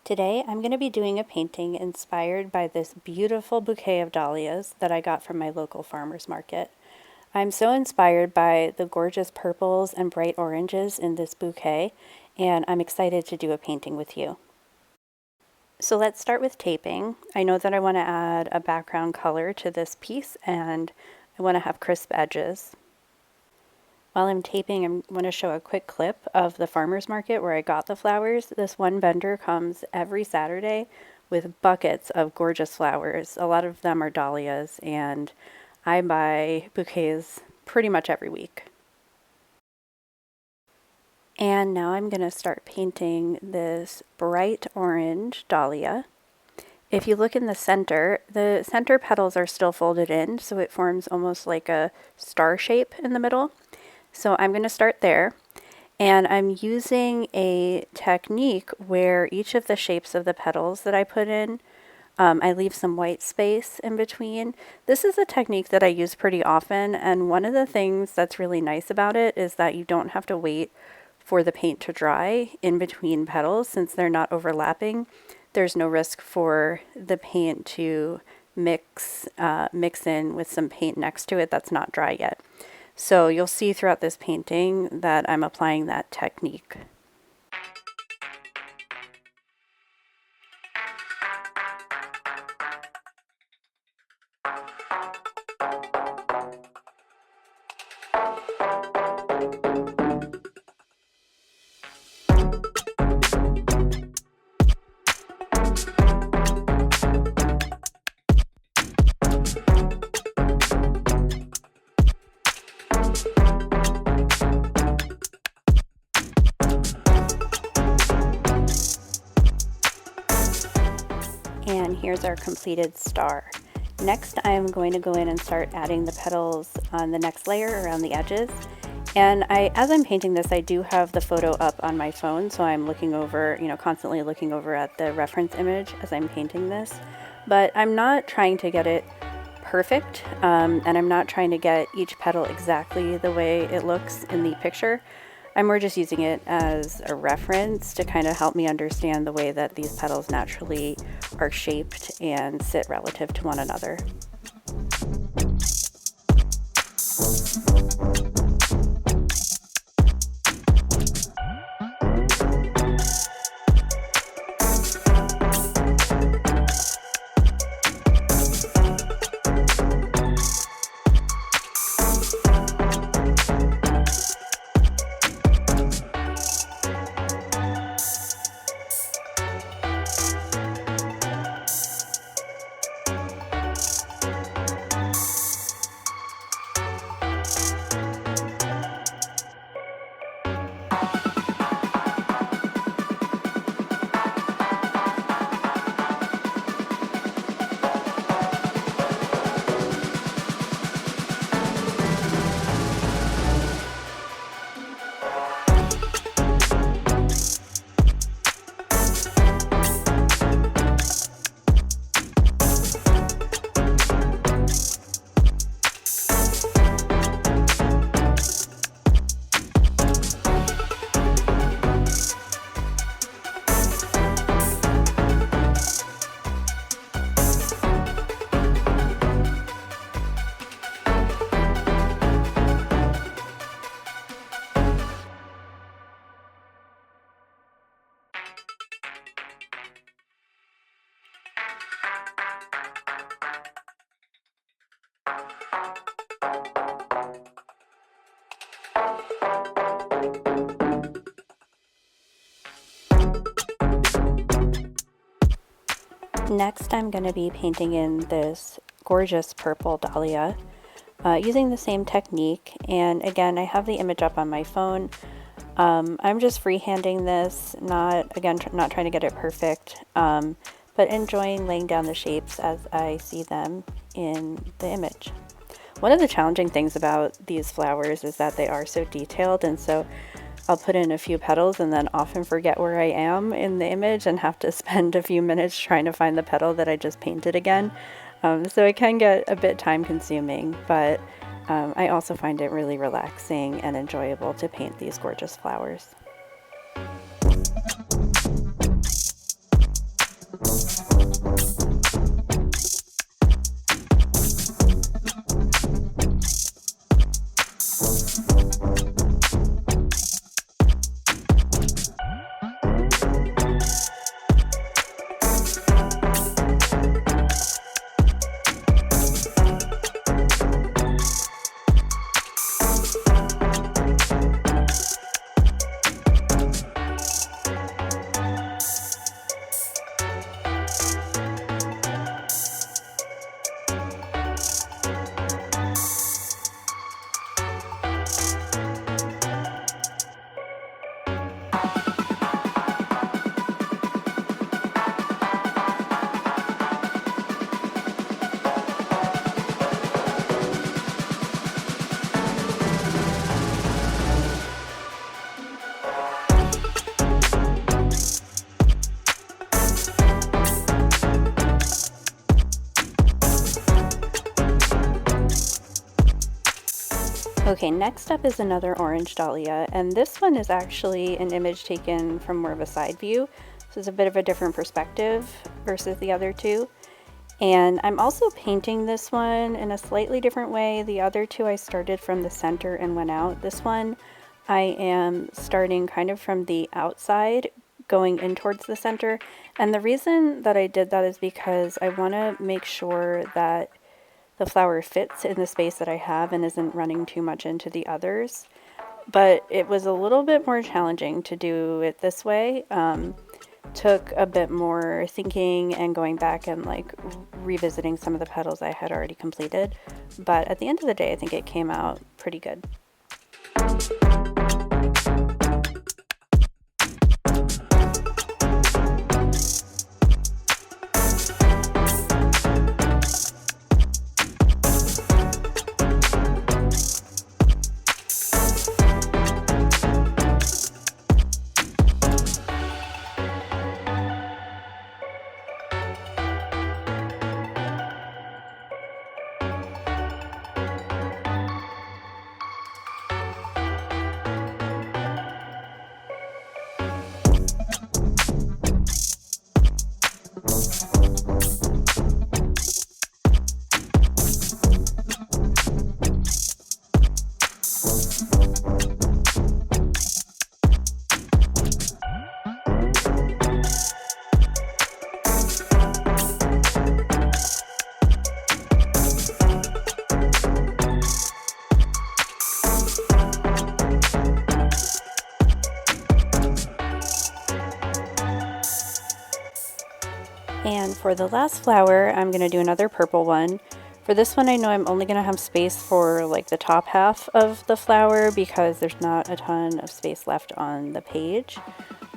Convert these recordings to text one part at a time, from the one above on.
Today I'm going to be doing a painting inspired by this beautiful bouquet of dahlias that I got from my local farmer's market. I'm so inspired by the gorgeous purples and bright oranges in this bouquet, and I'm excited to do a painting with you. So let's start with taping. I know that I want to add a background color to this piece and I want to have crisp edges. While I'm taping, I'm going to show a quick clip of the farmer's market where I got the flowers. This one vendor comes every Saturday with buckets of gorgeous flowers. A lot of them are dahlias, and I buy bouquets pretty much every week. And now I'm going to start painting this bright orange dahlia. If you look in the center petals are still folded in, so it forms almost like a star shape in the middle. So I'm going to start there, and I'm using a technique where each of the shapes of the petals that I put in, I leave some white space in between. This is a technique that I use pretty often, and one of the things that's really nice about it is that you don't have to wait for the paint to dry in between petals. Since they're not overlapping, there's no risk for the paint to mix in with some paint next to it that's not dry yet. So you'll see throughout this painting that I'm applying that technique. And here's our completed star. Next, I'm going to go in and start adding the petals on the next layer around the edges. And as I'm painting this, I do have the photo up on my phone, so I'm looking over, constantly looking over at the reference image as I'm painting this. But I'm not trying to get it perfect, and I'm not trying to get each petal exactly the way it looks in the picture. I'm more just using it as a reference to kind of help me understand the way that these petals naturally are shaped and sit relative to one another. Next, I'm going to be painting in this gorgeous purple dahlia using the same technique. And again, I have the image up on my phone. I'm just freehanding this, not trying to get it perfect, but enjoying laying down the shapes as I see them in the image. One of the challenging things about these flowers is that they are so detailed, and so I'll put in a few petals and then often forget where I am in the image and have to spend a few minutes trying to find the petal that I just painted again. So it can get a bit time consuming, but I also find it really relaxing and enjoyable to paint these gorgeous flowers. Okay, next up is another orange dahlia, and this one is actually an image taken from more of a side view, so it's a bit of a different perspective versus the other two. And I'm also painting this one in a slightly different way. The other two I started from the center and went out. This one I am starting kind of from the outside, going in towards the center. And the reason that I did that is because I want to make sure that the flower fits in the space that I have and isn't running too much into the others. But it was a little bit more challenging to do it this way. Took a bit more thinking and going back and like revisiting some of the petals I had already completed. But at the end of the day, I think it came out pretty good. And for the last flower, I'm going to do another purple one. For this one, I know I'm only going to have space for like the top half of the flower because there's not a ton of space left on the page.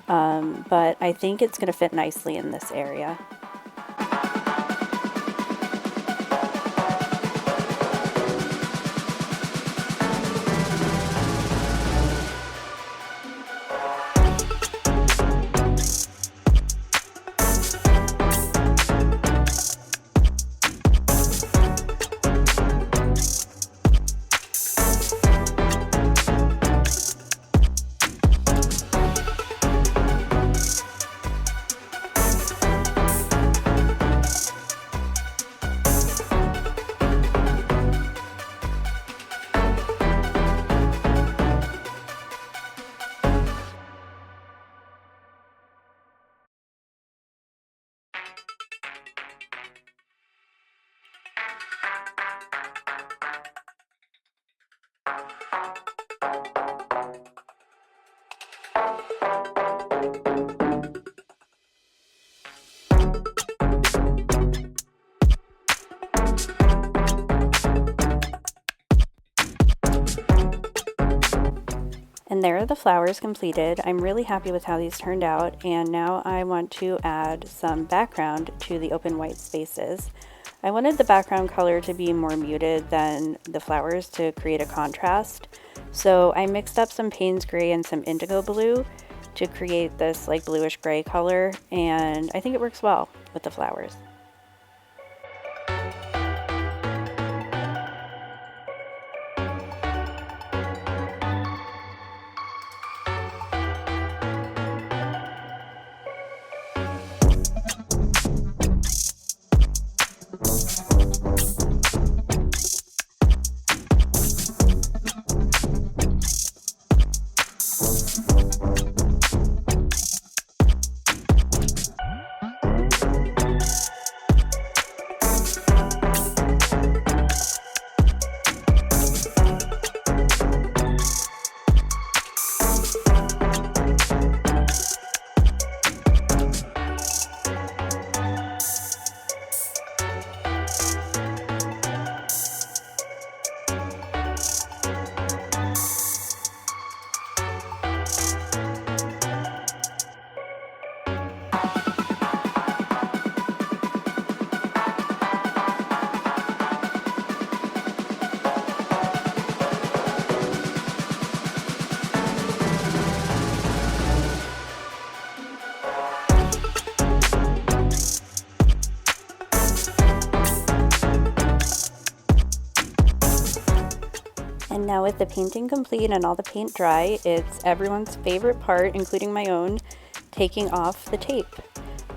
But I think it's going to fit nicely in this area. And there are the flowers completed. I'm really happy with how these turned out, and now I want to add some background to the open white spaces. I wanted the background color to be more muted than the flowers to create a contrast. So I mixed up some Payne's gray and some indigo blue to create this like bluish gray color, and I think it works well with the flowers. And now with the painting complete and all the paint dry, it's everyone's favorite part, including my own, taking off the tape.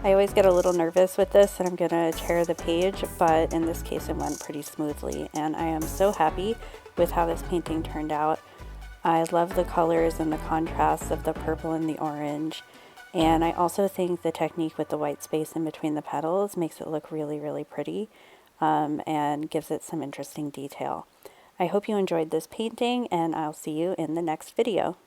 I always get a little nervous with this and I'm gonna tear the page, but in this case it went pretty smoothly and I am so happy with how this painting turned out. I love the colors and the contrasts of the purple and the orange, and I also think the technique with the white space in between the petals makes it look really, really pretty and gives it some interesting detail. I hope you enjoyed this painting and I'll see you in the next video.